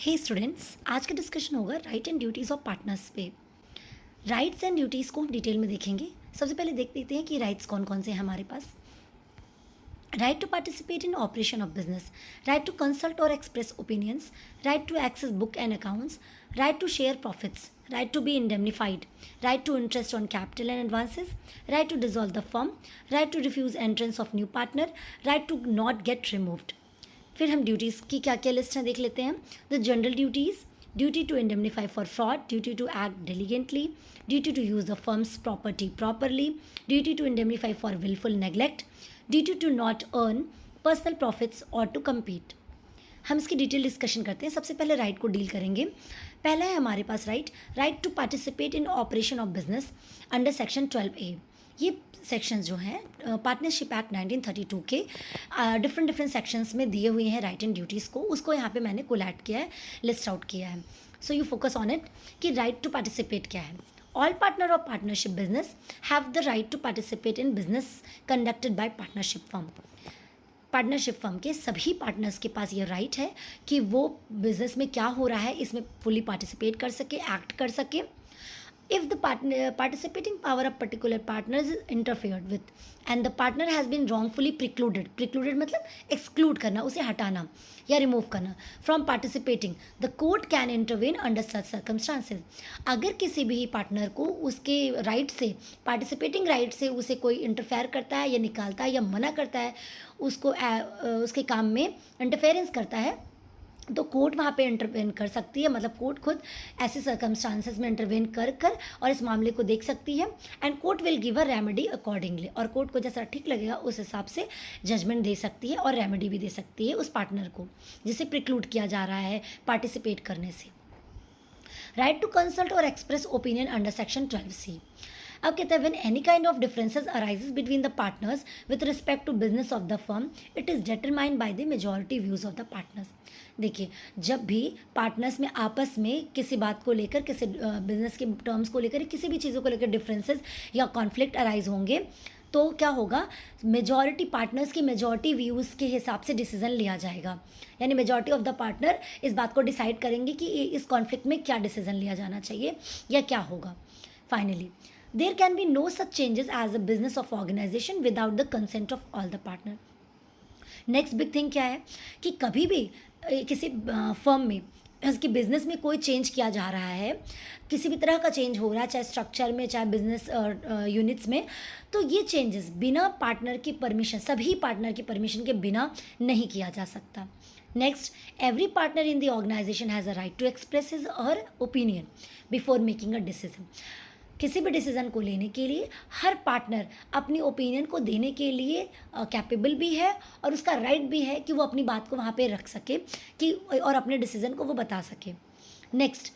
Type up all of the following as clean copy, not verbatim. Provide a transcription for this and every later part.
हे students, आज का discussion होगा right and duties of partners पे। राइट्स एंड ड्यूटीज़ को हम डिटेल में देखेंगे। सबसे पहले देख लेते हैं कि राइट्स कौन कौन से हैं हमारे पास। Right to participate in operation of business, right to consult और express opinions, right to access book and accounts, right to share profits, right to be indemnified, right to interest on capital and advances, right to dissolve the firm, right to refuse entrance of new partner, right to not get removed। फिर हम duties की क्या क्या list है देख लेते हैं। The general duties, duty to indemnify for fraud, duty to act diligently, duty to use the firm's property properly, duty to indemnify for wilful neglect, duty to not earn personal profits or to compete. हम इसकी detail discussion करते हैं। सबसे पहले right को deal करेंगे। पहला है हमारे पास right to participate in operation of business under section 12A। ये सेक्शंस जो हैं पार्टनरशिप एक्ट 1932 के डिफरेंट सेक्शंस में दिए हुए हैं राइट एंड ड्यूटीज़ को। उसको यहाँ पे मैंने कोलैट किया है, लिस्ट आउट किया है। So you focus on it कि राइट टू पार्टिसिपेट क्या है। All partner of partnership business have the right to participate in business conducted by partnership firm. Partnership firm के सभी पार्टनर्स के पास ये राइट है कि वो बिजनेस में क्या हो रहा है इसमें फुली पार्टिसिपेट कर सके, एक्ट कर सके। If the participating power of particular partners is interfered with and the partner has been wrongfully precluded मतलब exclude करना, उसे हटाना या remove करना from participating, the court can intervene under such circumstances। अगर किसी भी पार्टनर को उसके राइट से, पार्टिसिपेटिंग राइट से उसे कोई इंटरफेयर करता है या निकालता है या मना करता है, उसको उसके काम में इंटरफेरेंस करता है, तो कोर्ट वहाँ पे इंटरवेन कर सकती है। मतलब कोर्ट खुद ऐसे सर्कमस्टांसेस में इंटरवेन कर और इस मामले को देख सकती है and court will give a remedy accordingly. और कोर्ट को जैसा ठीक लगेगा उस हिसाब से जजमेंट दे सकती है और रेमेडी भी दे सकती है उस पार्टनर को जिसे प्रिक्लूड किया जा रहा है पार्टिसिपेट करने से। राइट टू कंसल्ट और express opinion under section 12C। अब कहते हैं when any kind of differences arises between the partners with respect to business of the firm, it is determined by the majority views of the partners. देखिए, जब भी partners में आपस में किसी बात को लेकर, किसी बिजनेस के टर्म्स को लेकर, किसी भी चीज़ों को लेकर डिफरेंसेस या कॉन्फ्लिक्ट अराइज होंगे तो क्या होगा, मेजॉरिटी पार्टनर्स की मेजॉरिटी व्यूज़ के हिसाब से डिसीजन लिया जाएगा। यानी मेजॉरिटी ऑफ द पार्टनर इस बात को डिसाइड करेंगे कि इस कॉन्फ्लिक्ट में क्या डिसीजन लिया जाना चाहिए या क्या होगा। Finally there can be no such changes as a business of organization without the consent of all the partner। Next big thing क्या है कि कभी भी किसी फर्म में उसकी बिजनेस में कोई चेंज किया जा रहा है, किसी भी तरह का चेंज हो रहा है, चाहे स्ट्रक्चर में चाहे बिजनेस यूनिट्स में, तो ये चेंजेस बिना पार्टनर की परमिशन, सभी पार्टनर की परमिशन के बिना नहीं किया जा सकता। Next, every partner in the organization has a right to express his or opinion before making a decision. किसी भी डिसीज़न को लेने के लिए हर पार्टनर अपनी ओपिनियन को देने के लिए कैपेबल भी है और उसका राइट भी है कि वो अपनी बात को वहाँ पे रख सके कि और अपने डिसीज़न को वो बता सके। नेक्स्ट,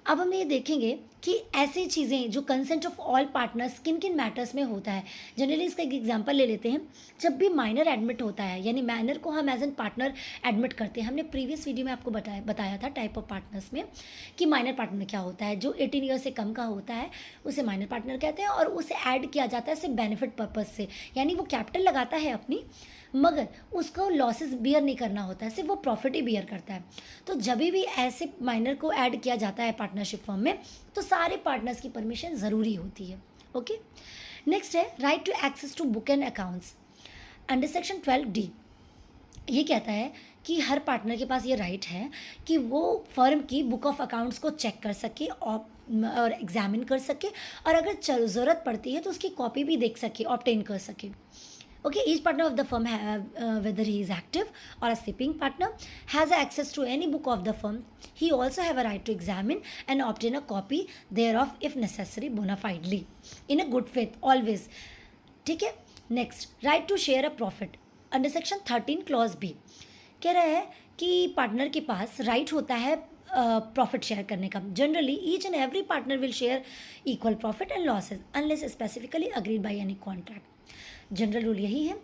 अब हम ये देखेंगे कि ऐसी चीज़ें जो कंसेंट ऑफ ऑल पार्टनर्स किन किन मैटर्स में होता है। जनरली इसका एक एग्जांपल ले लेते हैं। जब भी माइनर एडमिट होता है, यानी माइनर को हम एज एन पार्टनर एडमिट करते हैं। हमने प्रीवियस वीडियो में आपको बताया था टाइप ऑफ पार्टनर्स में कि माइनर पार्टनर क्या होता है। जो 18 ईयर से कम का होता है उसे माइनर पार्टनर कहते हैं और उसे ऐड किया जाता है सिर्फ बेनिफिट पर्पज़ से, यानी वो कैपिटल लगाता है अपनी, मगर उसको लॉसेस बियर नहीं करना होता है, सिर्फ वो प्रॉफिट ही बियर करता है। तो जब भी ऐसे माइनर को ऐड किया जाता है पार्टनरशिप फर्म में तो सारे पार्टनर्स की परमिशन ज़रूरी होती है। ओके, नेक्स्ट है right to access to book and accounts under section 12D। ये कहता है कि हर पार्टनर के पास ये राइट है कि वो फर्म की बुक ऑफ अकाउंट्स को चेक कर सके और एग्जामिन कर सके और अगर ज़रूरत पड़ती है तो उसकी कॉपी भी देख सके, ऑब्टेन कर सके। Okay, each partner of the firm whether he is active or a sleeping partner has access to any book of the firm. He also have a right to examine and obtain a copy thereof if necessary bona fidely in a good faith always। ठीक है। Next, right to share a profit under section 13 clause B। कह रहा है कि partner के पास right होता है प्रॉफिट शेयर करने का। Generally each and every partner will share equal profit and losses unless specifically agreed by any contract. General rule यही है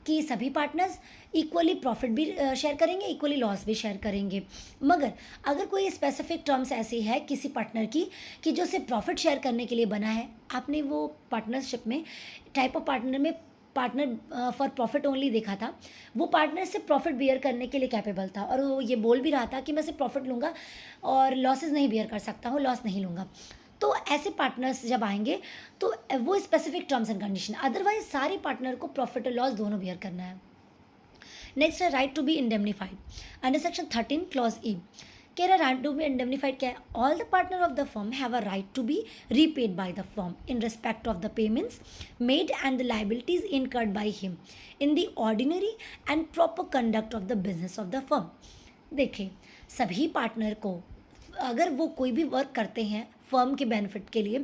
कि सभी पार्टनर्स इक्वली प्रॉफिट भी शेयर करेंगे, इक्वली लॉस भी शेयर करेंगे। मगर अगर कोई स्पेसिफिक टर्म्स ऐसी है किसी पार्टनर की कि जो सिर्फ प्रॉफिट शेयर करने के लिए बना है, आपने वो पार्टनरशिप में टाइप ऑफ पार्टनर में पार्टनर फॉर प्रॉफिट ओनली देखा था, वो पार्टनर सिर्फ प्रॉफिट बियर करने के लिए कैपेबल था और वो ये बोल भी रहा था कि मैं सिर्फ प्रॉफिट लूँगा और लॉसेस नहीं बियर कर सकता हूँ, लॉस नहीं लूँगा। तो ऐसे पार्टनर्स जब आएंगे तो वो specific terms and condition, otherwise सारे पार्टनर को प्रॉफिट और लॉस दोनों बियर करना है। नेक्स्ट है right to be indemnified under section 13 clause E. कह रहा राइट टू बी इंडेमनीफाइड क्या है? All the partner of the firm have a right to be repaid by the firm in respect of the payments made and the liabilities incurred by him in the ordinary and proper conduct of the business of the firm. देखिए, सभी partner को अगर वो कोई भी work करते हैं firm के बेनिफिट के लिए,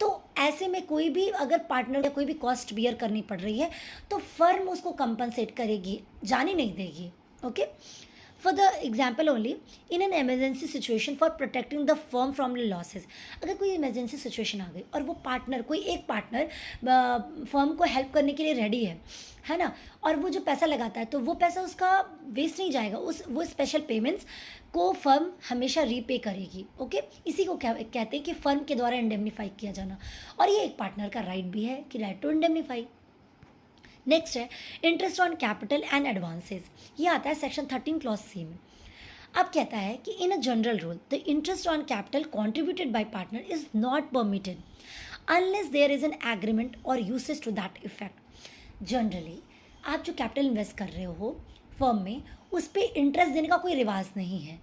तो ऐसे में कोई भी अगर पार्टनर को कोई भी कॉस्ट बियर करनी पड़ रही है तो फर्म उसको कंपनसेट करेगी, जाने नहीं देगी। Okay, for the example only in an emergency situation for protecting the firm from losses. अगर कोई इमरजेंसी सिचुएशन आ गई और वो पार्टनर, कोई एक पार्टनर फर्म को हेल्प करने के लिए रेडी है ना, और वो जो पैसा लगाता है तो वो पैसा उसका वेस्ट नहीं जाएगा, वो स्पेशल पेमेंट्स को फर्म हमेशा रीपे करेगी। ओके, इसी को क्या कहते हैं कि फर्म के द्वारा इंडेमनीफाई किया जाना, और ये एक पार्टनर का राइट भी है कि राइट टू इंडेमनीफाई। नेक्स्ट है interest on capital and advances. ये आता है सेक्शन 13 क्लॉज सी में। अब कहता है कि in a general rule the interest on capital contributed by partner is not permitted unless there is an agreement or usage to that effect. Generally आप जो कैपिटल इन्वेस्ट कर रहे हो फर्म में, उस पर इंटरेस्ट देने का कोई रिवाज नहीं है,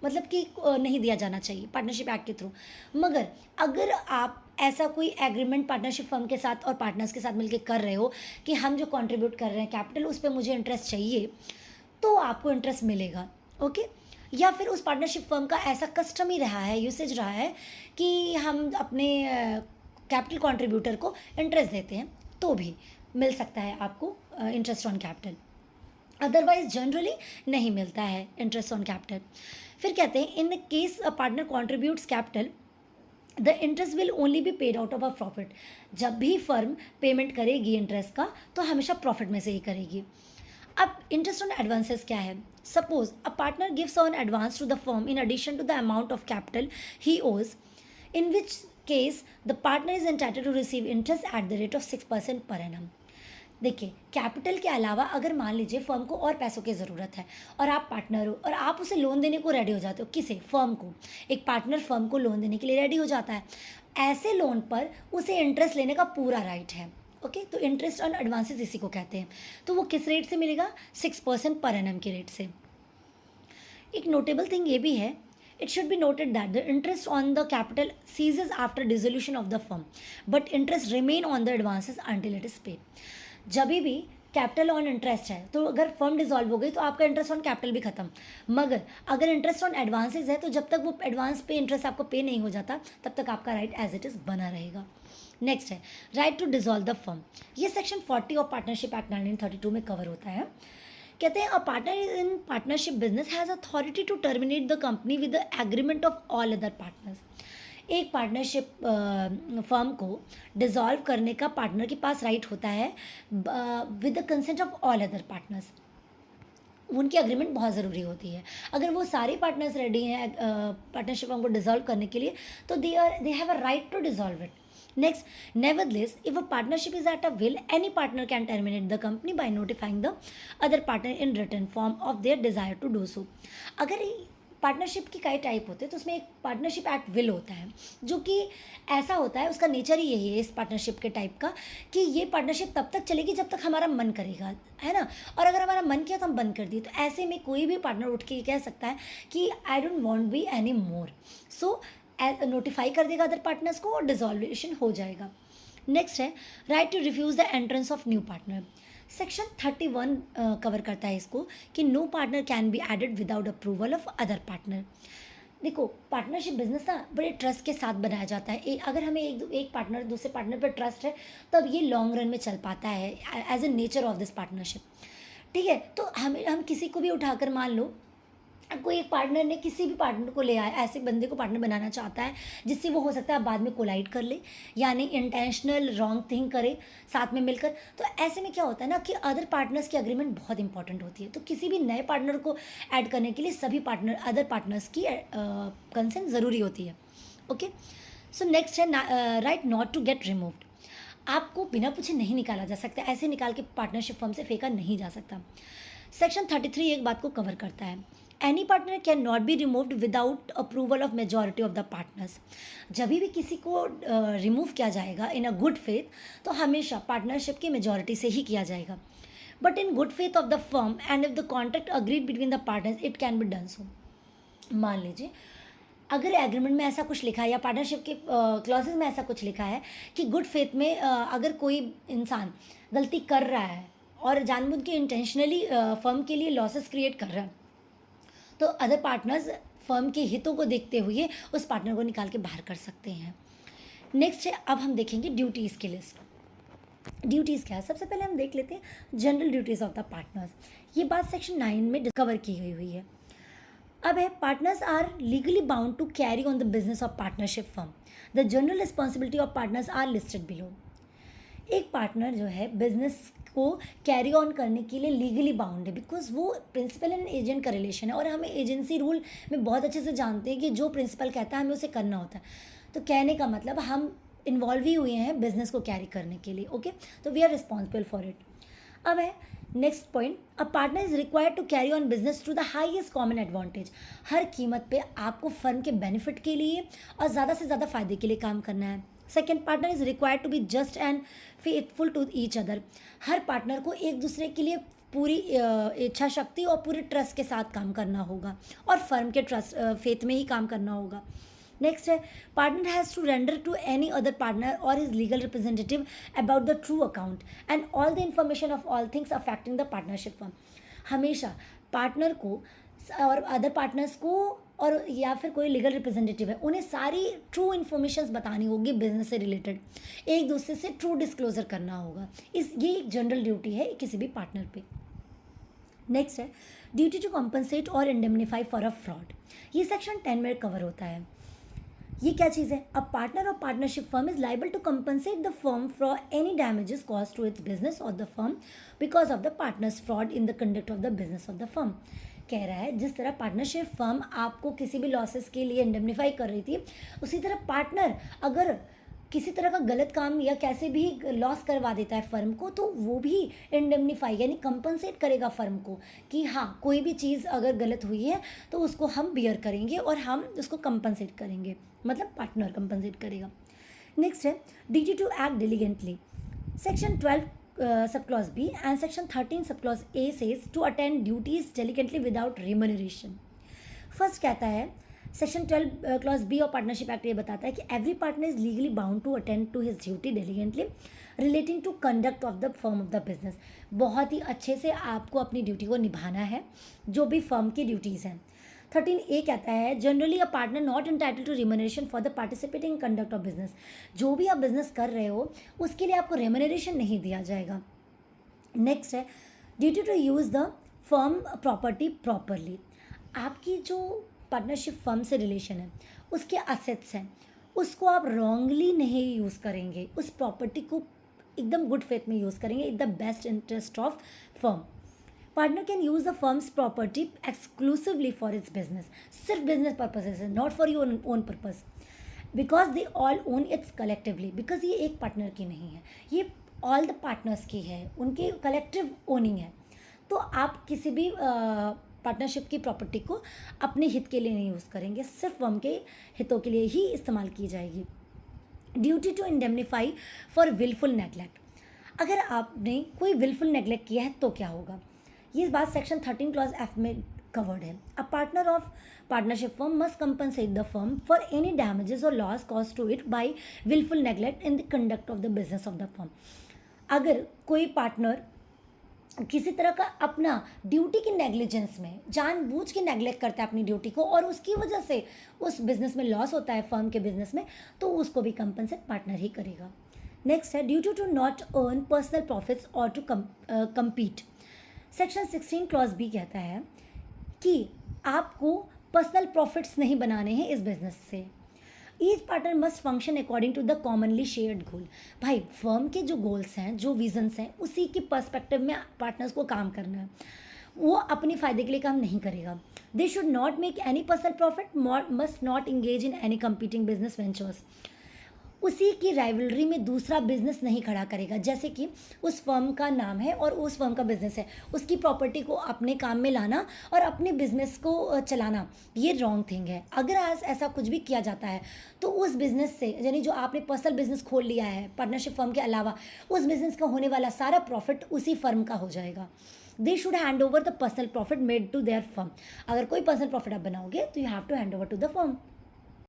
मतलब कि नहीं दिया जाना चाहिए पार्टनरशिप एक्ट के थ्रू। मगर अगर आप ऐसा कोई एग्रीमेंट पार्टनरशिप फर्म के साथ और पार्टनर्स के साथ मिलकर कर रहे हो कि हम जो कंट्रीब्यूट कर रहे हैं कैपिटल उस पर मुझे इंटरेस्ट चाहिए, तो आपको इंटरेस्ट मिलेगा। ओके, या फिर उस पार्टनरशिप फर्म का ऐसा कस्टम ही रहा है, यूसेज रहा है कि हम अपने कैपिटल कंट्रीब्यूटर को इंटरेस्ट देते हैं, तो भी मिल सकता है आपको interest on capital. Otherwise generally नहीं मिलता है इंटरेस्ट ऑन कैपिटल। फिर कहते हैं in the case a partner contributes capital the interest will only be paid out of a profit. जब भी फर्म पेमेंट करेगी इंटरेस्ट का तो हमेशा प्रॉफिट में से ही करेगी। अब इंटरेस्ट ऑन एडवांसेस क्या है? Suppose a partner gives on advance to the firm in addition to the amount of capital he owes, in which case the partner is entitled to receive interest at the rate of 6% per annum. देखिए, capital के अलावा अगर मान लीजिए firm को और पैसों की ज़रूरत है और आप पार्टनर हो और आप उसे लोन देने को रेडी हो जाते हो, किसे? फर्म को। एक पार्टनर फर्म को लोन देने के लिए रेडी हो जाता है, ऐसे लोन पर उसे इंटरेस्ट लेने का पूरा राइट है। ओके, तो इंटरेस्ट ऑन एडवांसेस इसी को कहते हैं। तो वो किस रेट से मिलेगा? 6% पर एनम के रेट से। एक नोटेबल थिंग ये भी है, it should be noted that the interest on the capital ceases after dissolution of the firm, but interest remain on the advances until it is paid। जब भी capital on interest है तो अगर firm dissolve हो गई तो आपका interest on capital भी खत्म, मगर अगर इंटरेस्ट ऑन एडवांसेज है तो जब तक वो एडवांस पे इंटरेस्ट आपको पे नहीं हो जाता तब तक आपका राइट एज इट इज़ बना रहेगा। नेक्स्ट है right to dissolve the firm. ये सेक्शन 40 ऑफ पार्टनरशिप एक्ट 1932 में कवर होता है। कहते हैं a partner in partnership business has authority to terminate the company with the agreement of all other partners. एक पार्टनरशिप फर्म को dissolve करने का पार्टनर के पास राइट होता है with the consent of all other partners. उनकी अग्रीमेंट बहुत ज़रूरी होती है। अगर वो सारे पार्टनर्स रेडी हैं पार्टनरशिप फर्म को डिसॉल्व करने के लिए तो they have a right to dissolve it. Next, nevertheless, if a partnership is at a will, any partner can terminate the company by notifying the other partner in written form of their desire to do so। अगर partnership की कई type होते हैं तो उसमें एक partnership at will होता है, जो कि ऐसा होता है, उसका नेचर ही यही है इस पार्टनरशिप के टाइप का कि ये पार्टनरशिप तब तक चलेगी जब तक हमारा मन करेगा, है ना, और अगर हमारा मन किया तो हम बंद कर दिए। तो ऐसे में कोई भी पार्टनर उठ के कह सकता है कि I don't want be any more, so notify कर देगा अदर पार्टनर्स को और डिसॉल्वेशन हो जाएगा। नेक्स्ट है right to refuse the entrance of new partner. Section 31 cover करता है इसको कि no partner can be added without approval of other partner. देखो, पार्टनरशिप बिजनेस ना बड़े ट्रस्ट के साथ बनाया जाता है। अगर हमें एक पार्टनर दूसरे पार्टनर पर ट्रस्ट है तब ये लॉन्ग रन में चल पाता है as a nature of this partnership. ठीक है, तो हम किसी को भी उठाकर मान लो कोई एक पार्टनर ने किसी भी पार्टनर को ले आया, ऐसे बंदे को पार्टनर बनाना चाहता है जिससे वो हो सकता है बाद में कोलाइड कर ले, यानी इंटेंशनल रॉन्ग थिंग करे साथ में मिलकर। तो ऐसे में क्या होता है ना कि अदर पार्टनर्स की अग्रीमेंट बहुत इंपॉर्टेंट होती है। तो किसी भी नए पार्टनर को ऐड करने के लिए सभी अदर पार्टनर्स की कंसेंट ज़रूरी होती है। ओके, सो नेक्स्ट है right not to get removed. आपको बिना पूछे नहीं निकाला जा सकता, ऐसे निकाल के पार्टनरशिप फर्म से फेंका नहीं जा सकता। सेक्शन 33 एक बात को कवर करता है, any partner can not be removed without approval of majority of the partners. जब भी किसी को रिमूव किया जाएगा इन अ गुड फेथ तो हमेशा पार्टनरशिप की मेजॉरिटी से ही किया जाएगा। But in good faith of the firm and if the contract agreed between the partners it can be done so. मान लीजिए अगर एग्रीमेंट में ऐसा कुछ लिखा है या पार्टनरशिप के क्लॉजेज में ऐसा कुछ लिखा है कि गुड फेथ में अगर कोई इंसान गलती कर रहा है और जानबूझ के इंटेंशनली फर्म के लिए लॉसेस क्रिएट कर रहा है तो अदर पार्टनर्स फर्म के हितों को देखते हुए उस पार्टनर को निकाल के बाहर कर सकते हैं। नेक्स्ट है, अब हम देखेंगे ड्यूटीज़ की लिस्ट। ड्यूटीज़ क्या है? सबसे पहले हम देख लेते हैं general duties of the partners. ये बात सेक्शन 9 में डिस्कवर की गई हुई है। अब है, partners are legally bound to carry on the business of partnership firm. The general responsibility of partners are listed below. एक पार्टनर जो है बिजनेस को कैरी ऑन करने के लिए लीगली बाउंड है, बिकॉज वो प्रिंसिपल एंड एजेंट का रिलेशन है और हमें एजेंसी रूल में बहुत अच्छे से जानते हैं कि जो प्रिंसिपल कहता है हमें उसे करना होता है। तो कहने का मतलब हम इन्वॉल्व ही हुए हैं बिजनेस को कैरी करने के लिए। ओके, तो we are responsible for it. अब है next point, a partner is required to carry on business to the highest common advantage. हर कीमत पे आपको फर्म के बेनिफिट के लिए और ज़्यादा से ज़्यादा फायदे के लिए काम करना है। Second, partner is required to be just and faithful to each other. हर पार्टनर को एक दूसरे के लिए पूरी इच्छा शक्ति और पूरे ट्रस्ट के साथ काम करना होगा और फर्म के ट्रस्ट फेथ में ही काम करना होगा। नेक्स्ट है, partner has to render to any other partner or his legal representative about the true account and all the information of all things affecting the partnership firm. हमेशा partner को और other partners को और या फिर कोई legal representative है उन्हें सारी ट्रू इन्फॉर्मेशन बतानी होगी बिजनेस से रिलेटेड, एक दूसरे से ट्रू डिस्क्लोजर करना होगा। ये एक जनरल ड्यूटी है किसी भी पार्टनर पे। नेक्स्ट है, ड्यूटी टू कॉम्पनसेट और इंडेमनीफाई फॉर अ फ्रॉड। ये सेक्शन 10 में कवर होता है। ये क्या चीज़ है? अ पार्टनर और partnership firm is liable to compensate the firm for any damages cause to its business of the firm because of the partner's fraud in the conduct of the business of the firm. कह रहा है जिस तरह partnership firm आपको किसी भी losses के लिए इंडेमनीफाई कर रही थी, उसी तरह पार्टनर अगर किसी तरह का गलत काम या कैसे भी लॉस करवा देता है फर्म को तो वो भी इंडेमनीफाई यानी कंपनसेट करेगा फर्म को कि हाँ कोई भी चीज़ अगर गलत हुई है तो उसको हम बियर करेंगे और हम उसको कंपनसेट करेंगे, मतलब पार्टनर कंपनसेट करेगा। नेक्स्ट है, duty to act diligently. Section 12 sub clause B and section 13 sub clause A says to attend duties diligently without remuneration. First कहता है सेक्शन 12 क्लॉज बी और पार्टनरशिप एक्ट ये बताता है कि every partner is legally bound to attend to his duty diligently relating to conduct of the firm of the business. बहुत ही अच्छे से आपको अपनी ड्यूटी को निभाना है जो भी फर्म की ड्यूटीज़ हैं। 13A कहता है generally a partner not entitled to remuneration for the participating conduct of business. जो भी आप बिजनेस कर रहे हो उसके लिए आपको रिम्यूनरेशन नहीं दिया जाएगा। नेक्स्ट है, duty to use the firm property properly. आपकी जो पार्टनरशिप फर्म से रिलेशन है उसके असेट्स हैं उसको आप रॉन्गली नहीं यूज़ करेंगे, उस प्रॉपर्टी को एकदम गुड फेथ में यूज़ करेंगे in the best interest of firm. Partner can use the firm's property exclusively for its business, सिर्फ बिजनेस पर्पसेस है, not for your own purpose, because they all own it's collectively. Because ये एक partner की नहीं है, ये all the partners की है, उनके कलेक्टिव ओनिंग है। तो आप किसी भी पार्टनरशिप की प्रॉपर्टी को अपने हित के लिए नहीं यूज़ करेंगे, सिर्फ फर्म के हितों के लिए ही इस्तेमाल की जाएगी। Duty to indemnify for wilful neglect. अगर आपने कोई विलफुल नेगलेक्ट किया है तो क्या होगा? ये बात सेक्शन 13 क्लॉज एफ में कवर्ड है। A partner of partnership firm must compensate the firm for any damages or loss cause to it by wilful neglect in the conduct of the business of the firm. अगर कोई partner किसी तरह का अपना duty की negligence में जानबूझ के नेग्लेक्ट करता है अपनी ड्यूटी को और उसकी वजह से उस बिजनेस में लॉस होता है फर्म के बिजनेस में, तो उसको भी कंपनसेट पार्टनर ही करेगा। नेक्स्ट है, duty to not earn personal profits or to compete. Section 16 clause B कहता है कि आपको पर्सनल प्रॉफिट्स नहीं बनाने हैं इस बिजनेस से। Each partner must function according to the commonly shared goal. भाई फर्म के जो गोल्स हैं, जो विजन्स हैं, उसी के पर्सपेक्टिव में पार्टनर्स को काम करना है, वो अपने फ़ायदे के लिए काम नहीं करेगा। They should not make any personal profit, must not engage in any competing business ventures. उसी की राइवलरी में दूसरा बिजनेस नहीं खड़ा करेगा। जैसे कि उस फर्म का नाम है और उस फर्म का बिजनेस है, उसकी प्रॉपर्टी को अपने काम में लाना और अपने बिजनेस को चलाना, ये रॉन्ग थिंग है। अगर आज ऐसा कुछ भी किया जाता है तो उस बिजनेस से, यानी जो आपने पर्सनल बिजनेस खोल लिया है पार्टनरशिप फर्म के अलावा, उस बिजनेस का होने वाला सारा प्रॉफिट उसी फर्म का हो जाएगा। They should hand over the personal profit made to their firm. अगर कोई पर्सनल प्रॉफिट आप बनाओगे तो you have to hand over to the firm.